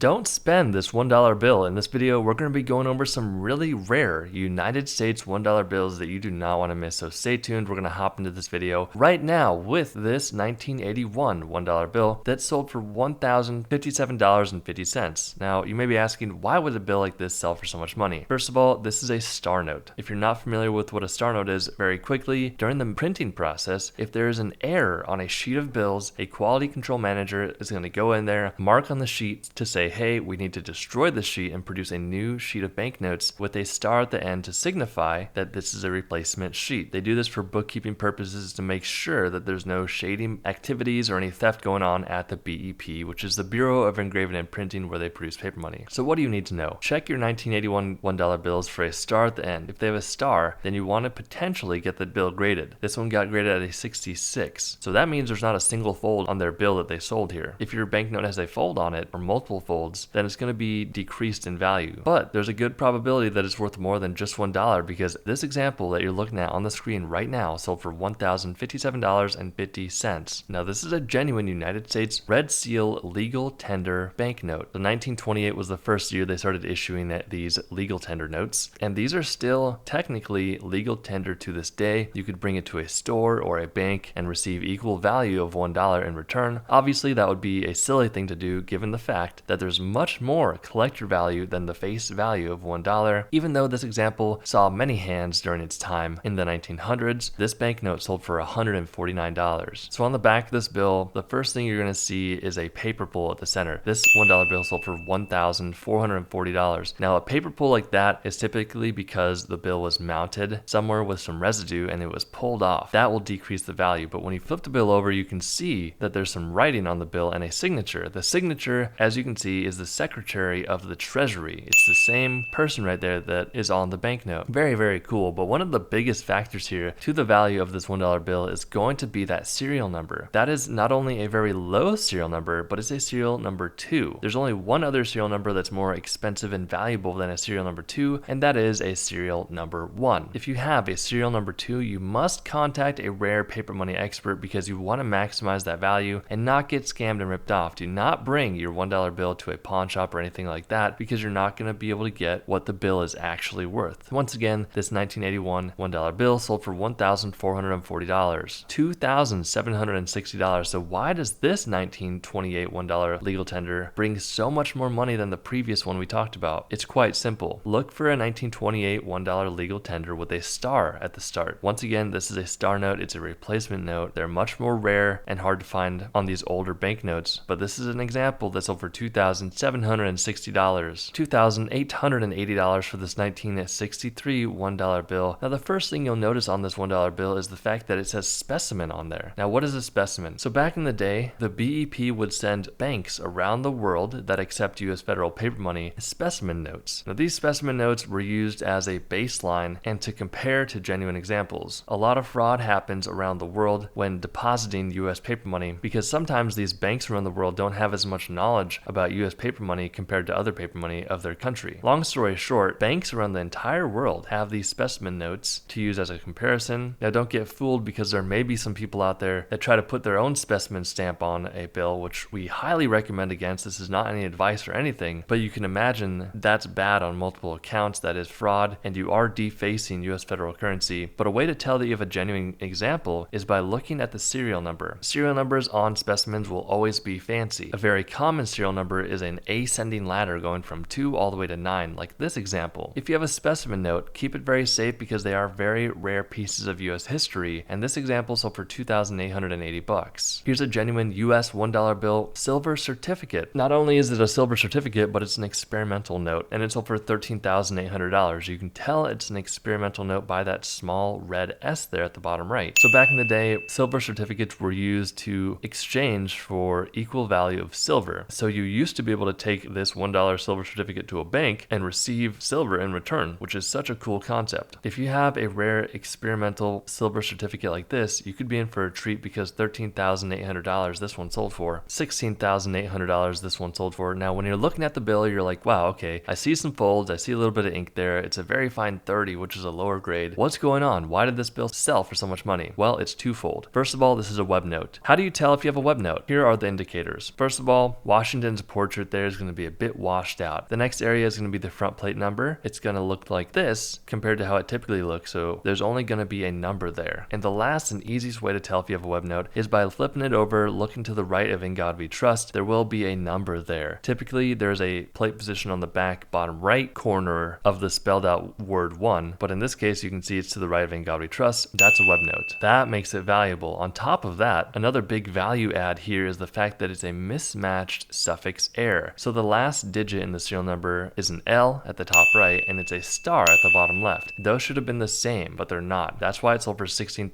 don't spend this $1 bill. In this video, we're going to be going over some really rare United States $1 bills that you do not want to miss. So stay tuned. We're going to hop into this video right now with this 1981 $1 bill that sold for $1,057.50. Now, you may be asking, why would a bill like this sell for so much money? First of all, this is a star note. If you're not familiar with what a star note is, very quickly, during the printing process, if there is an error on a sheet of bills, a quality control manager is going to go in there, mark on the sheet to say, hey, we need to destroy this sheet and produce a new sheet of banknotes with a star at the end to signify that this is a replacement sheet. They do this for bookkeeping purposes to make sure that there's no shady activities or any theft going on at the BEP, which is the Bureau of Engraving and Printing, where they produce paper money. So what do you need to know? Check your 1981 $1 bills for a star at the end. If they have a star, then you want to potentially get the bill graded. This one got graded at a 66. So that means there's not a single fold on their bill that they sold here. If your banknote has a fold on it or multiple folds, then it's going to be decreased in value. But there's a good probability that it's worth more than just $1 because this example that you're looking at on the screen right now sold for $1,057.50. Now this is a genuine United States Red Seal legal tender banknote. So 1928 was the first year they started issuing these legal tender notes, and these are still technically legal tender to this day. You could bring it to a store or a bank and receive equal value of $1 in return. Obviously, that would be a silly thing to do given the fact that there's much more collector value than the face value of $1. Even though this example saw many hands during its time in the 1900s, this banknote sold for $149. So on the back of this bill, the first thing you're going to see is a paper pull at the center. This $1 bill sold for $1,440. Now, a paper pull like that is typically because the bill was mounted somewhere with some residue and it was pulled off. That will decrease the value, but when you flip the bill over, you can see that there's some writing on the bill and a signature. The signature, as you can see, is the Secretary of the Treasury. It's the same person right there that is on the banknote. Very, very cool, but one of the biggest factors here to the value of this $1 bill is going to be that serial number. That is not only a very low serial number, but it's a serial number 2. There's only one other serial number that's more expensive and valuable than a serial number 2, and that is a serial number 1. If you have a serial number 2, you must contact a rare paper money expert because you want to maximize that value and not get scammed and ripped off. Do not bring your $1 bill to a pawn shop or anything like that because you're not going to be able to get what the bill is actually worth. Once again, this 1981 $1 bill sold for $1,440, $2,760. So why does this 1928 $1 legal tender bring so much more money than the previous one we talked about? It's quite simple. Look for a 1928 $1 legal tender with a star at the start. Once again, this is a star note. It's a replacement note. They're much more rare and hard to find on these older banknotes, but this is an example that sold for $2,760, $2,880 for this 1963 $1 bill. Now, the first thing you'll notice on this $1 bill is the fact that it says Specimen on there. Now, what is a specimen? So back in the day, the BEP would send banks around the world that accept U.S. federal paper money specimen notes. Now, these specimen notes were used as a baseline and to compare to genuine examples. A lot of fraud happens around the world when depositing U.S. paper money because sometimes these banks around the world don't have as much knowledge about U.S. paper money compared to other paper money of their country. Long story short, banks around the entire world have these specimen notes to use as a comparison. Now, don't get fooled because there may be some people out there that try to put their own specimen stamp on a bill, which we highly recommend against. This is not any advice or anything, but you can imagine that's bad on multiple accounts. That is fraud, and you are defacing U.S. federal currency. But a way to tell that you have a genuine example is by looking at the serial number. Serial numbers on specimens will always be fancy. A very common serial number is an ascending ladder going from 2 all the way to 9, like this example. If you have a specimen note, keep it very safe because they are very rare pieces of U.S. history, and this example sold for $2,880. Here's a genuine U.S. $1 bill silver certificate. Not only is it a silver certificate, but it's an experimental note, and it sold for $13,800. You can tell it's an experimental note by that small red S there at the bottom right. So back in the day, silver certificates were used to exchange for equal value of silver. So you used to be able to take this $1 silver certificate to a bank and receive silver in return, which is such a cool concept. If you have a rare experimental silver certificate like this, you could be in for a treat because $13,800 this one sold for, $16,800 this one sold for. Now, when you're looking at the bill, you're like, wow, okay, I see some folds, I see a little bit of ink there. It's a very fine 30, which is a lower grade. What's going on? Why did this bill sell for so much money? Well, it's twofold. First of all, this is a web note. How do you tell if you have a web note? Here are the indicators. First of all, Washington's portrait portrait there is going to be a bit washed out. The next area is going to be the front plate number. It's going to look like this compared to how it typically looks, so there's only going to be a number there. And the last and easiest way to tell if you have a web note is by flipping it over, looking to the right of In God We Trust. There will be a number there. Typically, there's a plate position on the back bottom right corner of the spelled out word 1, but in this case, you can see it's to the right of In God We Trust. That's a web note. That makes it valuable. On top of that, another big value add here is the fact that it's a mismatched suffix error. So the last digit in the serial number is an L at the top right, and it's a star at the bottom left. Those should have been the same, but they're not. That's why it sold for $16,800.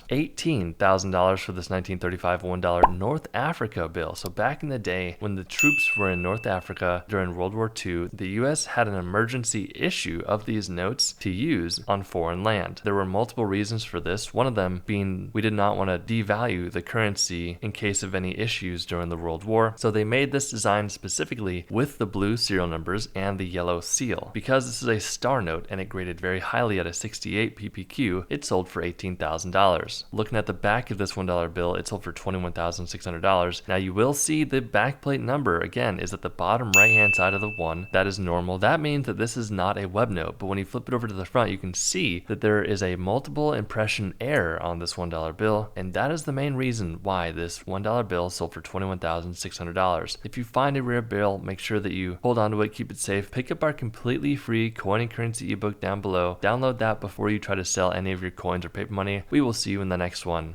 $18,000 for this 1935 $1 North Africa bill. So back in the day, when the troops were in North Africa during World War II, the US had an emergency issue of these notes to use on foreign land. There were multiple reasons for this, one of them being we did not want to devalue the currency in case of any issues during the World War. So they made this design specifically with the blue serial numbers and the yellow seal. Because this is a star note and it graded very highly at a 68 PPQ, it sold for $18,000. Looking at the back of this $1 bill, it sold for $21,600. Now you will see the backplate number again is at the bottom right hand side of the 1. That is normal. That means that this is not a web note, but when you flip it over to the front, you can see that there is a multiple impression error on this $1 bill, and that is the main reason why this $1 bill sold for $21,600. If you find a rare bill, make sure that you hold on to it, keep it safe. Pick up our completely free coin and currency ebook down below. Download that before you try to sell any of your coins or paper money. We will see you in the next one.